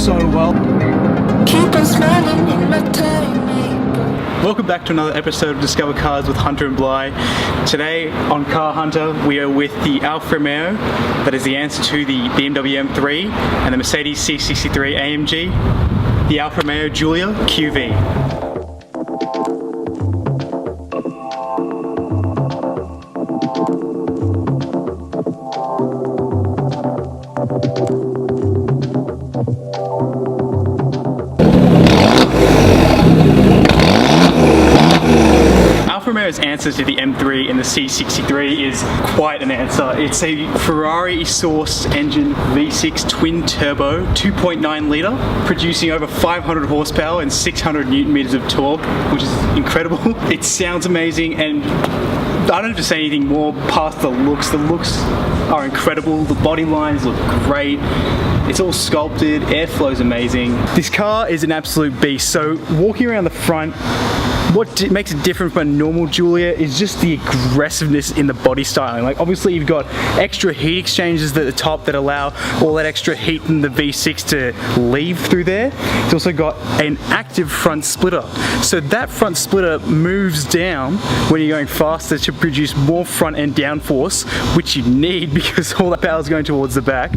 so well. Keep on smiling in my time. Welcome back to another episode of Discover Cars with Hunter and Bly. Today on Car Hunter we are with the Alfa Romeo, that is the answer to the BMW M3 and the Mercedes C63 AMG, the Alfa Romeo Giulia QV. Alfa Romeo's answer to the M3 and the C63 is quite an answer. It's a Ferrari-sourced engine V6 twin-turbo 2.9 litre, producing over 500 horsepower and 600 newton meters of torque, which is incredible. It sounds amazing, and I don't have to say anything more past the looks. The looks are incredible, the body lines look great. It's all sculpted, airflow's amazing. This car is an absolute beast. So walking around the front, what makes it different from a normal Giulia is just the aggressiveness in the body styling. Like obviously you've got extra heat exchangers at the top that allow all that extra heat in the V6 to leave through there. It's also got an active front splitter. So that front splitter moves down when you're going faster to produce more front end downforce, which you need because all that power is going towards the back.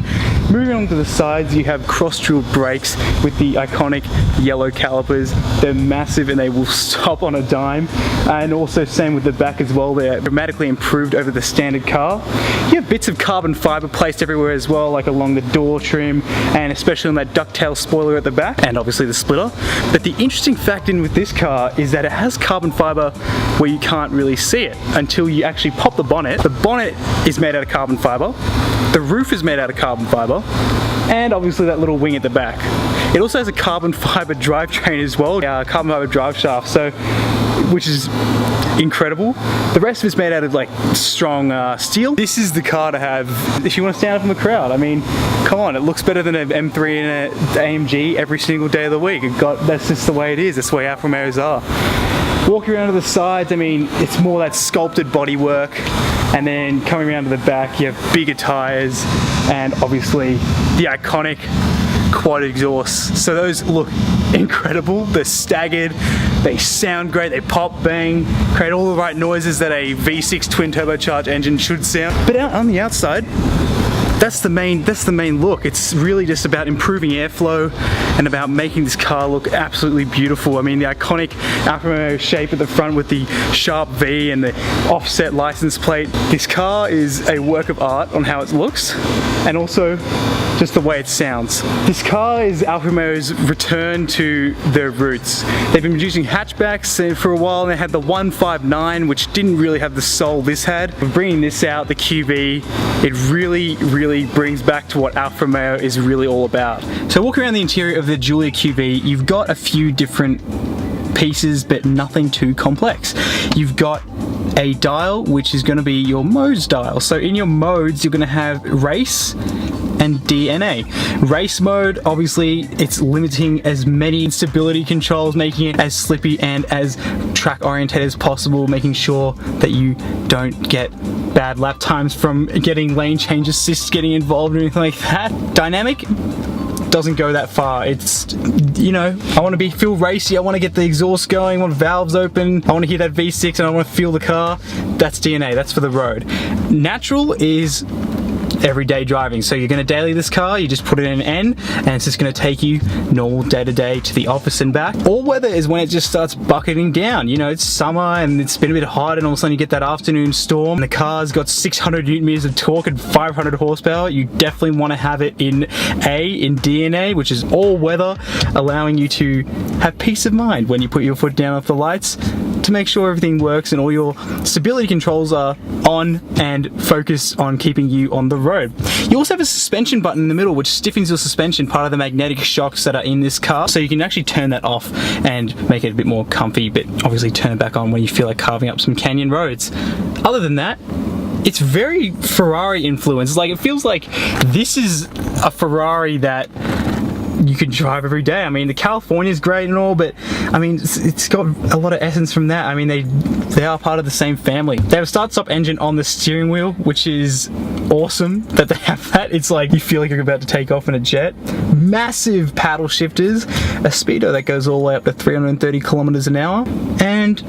Moving on to the sides, you have cross-drilled brakes with the iconic yellow calipers. They're massive and they will stop on a dime. And also same with the back as well, they're dramatically improved over the standard car. You have bits of carbon fiber placed everywhere as well, like along the door trim and especially on that ducktail spoiler at the back, and obviously the splitter. But the interesting fact in with this car is that it has carbon fiber where you can't really see it until you actually pop the bonnet. The bonnet is made out of carbon fiber. The roof is made out of carbon fiber, and obviously that little wing at the back. It also has a carbon fiber drivetrain as well, carbon fiber drive shaft, so which is incredible. The rest of it's made out of like strong steel. This is the car to have if you want to stand up in the crowd. I mean, come on, it looks better than an M3 and an AMG every single day of the week. That's just the way it is. That's the way Alfa Romeos are. Walking around to the sides, I mean, it's more that sculpted bodywork. And then coming around to the back, you have bigger tires and obviously the iconic quad exhausts. So those look incredible. They're staggered, they sound great, they pop, bang, create all the right noises that a V6 twin turbocharged engine should sound. But out on the outside, that's the main look. It's really just about improving airflow and about making this car look absolutely beautiful. I mean, the iconic Alfa Romeo shape at the front with the sharp V and the offset license plate. This car is a work of art on how it looks and also just the way it sounds. This car is Alfa Romeo's return to their roots. They've been producing hatchbacks for a while, and they had the 159, which didn't really have the soul this had. But bringing this out, the QV, it really brings back to what Alfa Romeo is really all about. So walking around the interior of the Giulia QV, you've got a few different pieces, but nothing too complex. You've got a dial, which is going to be your modes dial. So in your modes, you're going to have race and DNA. Race mode, obviously, it's limiting as many instability controls, making it as slippy and as track oriented as possible, making sure that you don't get bad lap times from getting lane change assist getting involved or anything like that. Dynamic doesn't go that far. It's, you know, I want to feel racy, I want to get the exhaust going, I want valves open, I want to hear that V6 and I want to feel the car. That's DNA, that's for the road. Natural is everyday driving. So you're going to daily this car, you just put it in an N and it's just going to take you normal day to day to the office and back. All weather is when it just starts bucketing down. You know, it's summer and it's been a bit hot and all of a sudden you get that afternoon storm and the car's got 600 newton meters of torque and 500 horsepower. You definitely want to have it in DNA, which is all weather, allowing you to have peace of mind when you put your foot down off the lights to make sure everything works and all your stability controls are on and focus on keeping you on the road. You also have a suspension button in the middle which stiffens your suspension, part of the magnetic shocks that are in this car, so you can actually turn that off and make it a bit more comfy, but obviously turn it back on when you feel like carving up some canyon roads. Other than that, it's very Ferrari influenced. Like, it feels like this is a Ferrari that you can drive every day. I mean, the California's great and all, but I mean, it's got a lot of essence from that. I mean, they are part of the same family. They have a start-stop engine on the steering wheel, which is awesome that they have that. It's like you feel like you're about to take off in a jet. Massive paddle shifters, a speedo that goes all the way up to 330 kilometers an hour, and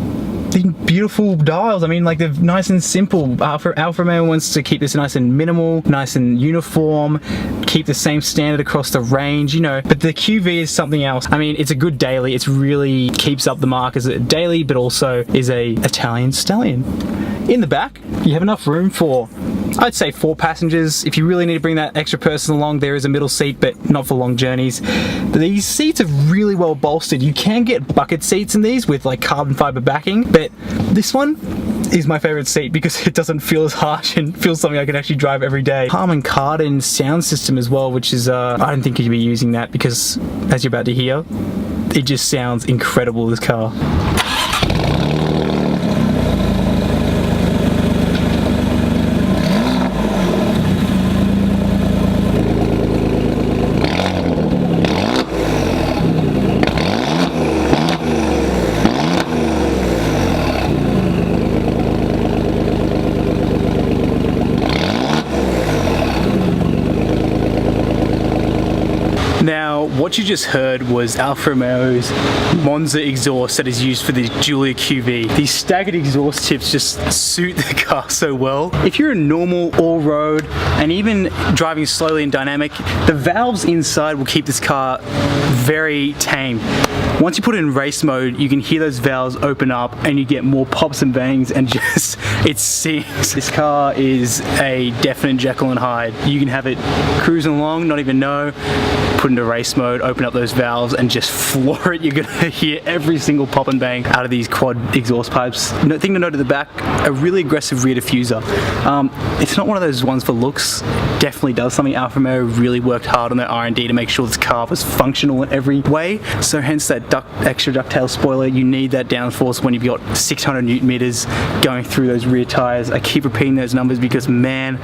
the beautiful dials. I mean, like, they're nice and simple. Alfa Romeo wants to keep this nice and minimal, nice and uniform, keep the same standard across the range, you know, but the QV is something else. I mean, it's a good daily. It's really keeps up the mark as a daily, but also is a Italian stallion. In the back, you have enough room for, I'd say, 4 passengers. If you really need to bring that extra person along, there is a middle seat, but not for long journeys. These seats are really well bolstered. You can get bucket seats in these with like carbon fiber backing, but this one is my favorite seat because it doesn't feel as harsh and feels something I can actually drive every day. Harman Kardon sound system as well, which is, I don't think you'd be using that because, as you're about to hear, it just sounds incredible, this car. Now, what you just heard was Alfa Romeo's Monza exhaust that is used for the Giulia QV. These staggered exhaust tips just suit the car so well. If you're a normal all-road and even driving slowly and dynamic, the valves inside will keep this car very tame. Once you put it in race mode, you can hear those valves open up and you get more pops and bangs and just, it sings. This car is a definite Jekyll and Hyde. You can have it cruising along, not even know, put into race mode, open up those valves and just floor it. You're gonna hear every single pop and bang out of these quad exhaust pipes. Thing to note at the back, a really aggressive rear diffuser. It's not one of those ones for looks. Definitely does something. Alfa Romeo really worked hard on their R&D to make sure this car was functional in every way. So hence that extra ducktail spoiler. You need that downforce when you've got 600 Newton meters going through those rear tires. I keep repeating those numbers because, man,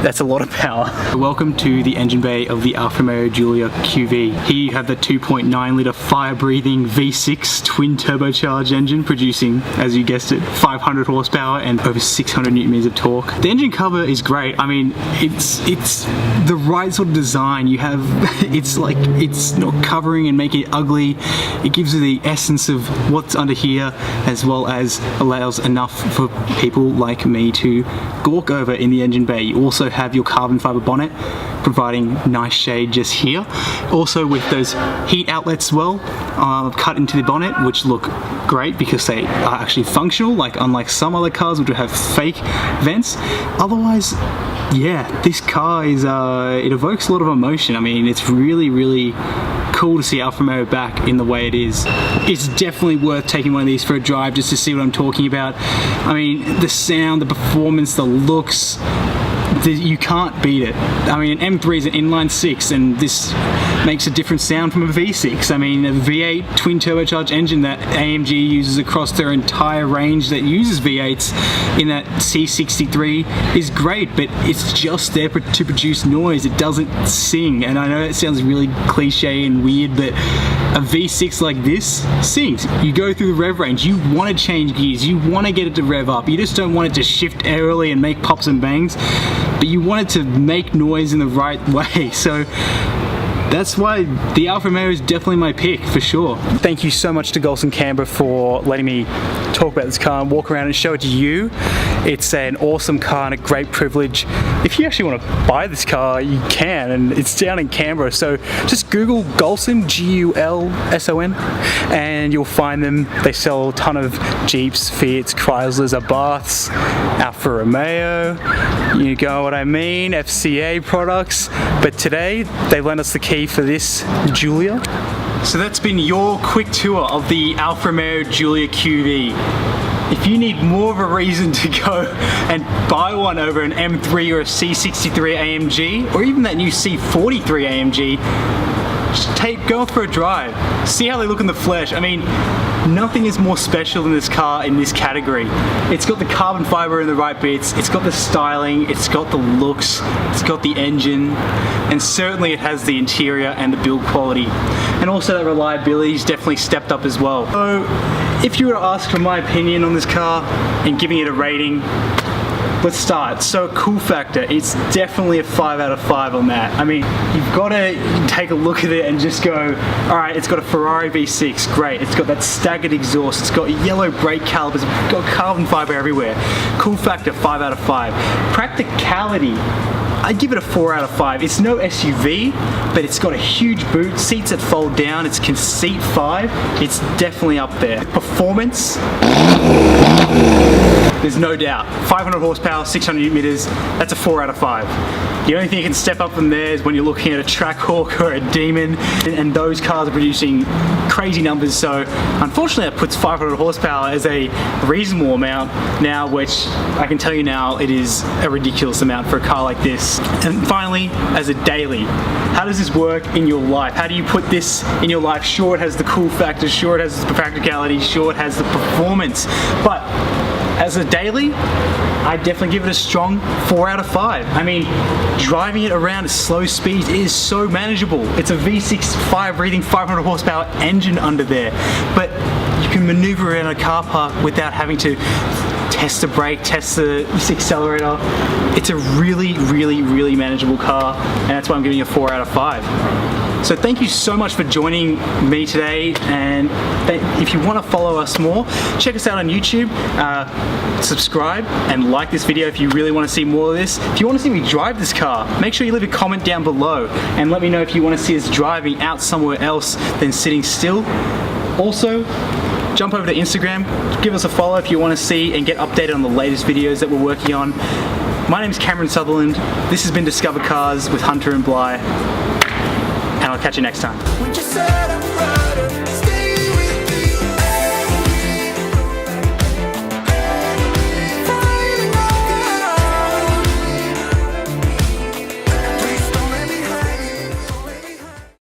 that's a lot of power. Welcome to the engine bay of the Alfa Romeo Giulia QV. Here you have the 2.9 litre fire-breathing V6 twin turbocharged engine producing, as you guessed it, 500 horsepower and over 600 Newton meters of torque. The engine cover is great. I mean, it's the right sort of design. You have, it's like, it's not covering and making it ugly. It gives you the essence of what's under here, as well as allows enough for people like me to gawk over in the engine bay. You also have your carbon fiber bonnet, providing nice shade just here. Also with those heat outlets as well, cut into the bonnet, which look great because they are actually functional, like unlike some other cars which will have fake vents. Otherwise, yeah, this car is, it evokes a lot of emotion. I mean, it's really, really cool to see Alfa Romeo back in the way it is. It's definitely worth taking one of these for a drive just to see what I'm talking about. I mean, the sound, the performance, the looks, you can't beat it. I mean, an M3 is an inline 6 and this makes a different sound from a V6. I mean, a V8 twin turbocharged engine that AMG uses across their entire range that uses V8s in that C63 is great, but it's just there to produce noise. It doesn't sing, and I know it sounds really cliche and weird, but a V6 like this sings. You go through the rev range, you want to change gears, you want to get it to rev up, you just don't want it to shift airily and make pops and bangs, but you want it to make noise in the right way. So that's why the Alfa Romeo is definitely my pick for sure. Thank you so much to Golson Canberra for letting me talk about this car and walk around and show it to you. It's an awesome car and a great privilege. If you actually want to buy this car, you can, and it's down in Canberra. So just Google Golson, G-U-L-S-O-N, and you'll find them. They sell a ton of Jeeps, Fiats, Chryslers, Abarths, Alfa Romeo, you know what I mean, FCA products. But today, they lent us the key for this Giulia. So that's been your quick tour of the Alfa Romeo Giulia QV. If you need more of a reason to go and buy one over an M3 or a C63 AMG, or even that new C43 AMG, go for a drive. See how they look in the flesh. I mean, nothing is more special than this car in this category. It's got the carbon fiber in the right bits, it's got the styling, it's got the looks, it's got the engine, and certainly it has the interior and the build quality. And also that reliability's definitely stepped up as well. So if you were to ask for my opinion on this car and giving it a rating, let's start. So cool factor, it's definitely a 5 out of 5 on that. I mean, you've got to take a look at it and just go, all right, it's got a Ferrari V6, great. It's got that staggered exhaust, it's got yellow brake calipers, it's got carbon fiber everywhere. Cool factor, 5 out of 5. Practicality, I'd give it a 4 out of 5. It's no SUV, but it's got a huge boot, seats that fold down, it's seat 5. It's definitely up there. Performance, there's no doubt. 500 horsepower, 600 Newton meters, that's a 4 out of 5. The only thing you can step up from there is when you're looking at a Trackhawk or a Demon, and those cars are producing crazy numbers, so unfortunately that puts 500 horsepower as a reasonable amount now, which I can tell you now it is a ridiculous amount for a car like this. And finally, as a daily, how does this work in your life? How do you put this in your life? Sure, it has the cool factor, sure it has the practicality, sure it has the performance, but as a daily, I definitely give it a strong 4 out of 5. I mean, driving it around at slow speeds is so manageable. It's a V6 fire-breathing 500 horsepower engine under there, but you can maneuver around a car park without having to test the brake, test the accelerator. It's a really, really, really manageable car, and that's why I'm giving it a 4 out of 5. So thank you so much for joining me today, and if you want to follow us more, check us out on YouTube, subscribe and like this video if you really want to see more of this. If you want to see me drive this car, make sure you leave a comment down below and let me know if you want to see us driving out somewhere else than sitting still. Also, jump over to Instagram, give us a follow if you want to see and get updated on the latest videos that we're working on. My name is Cameron Sutherland, this has been Discover Cars with Hunter and Bly, and I'll catch you next time.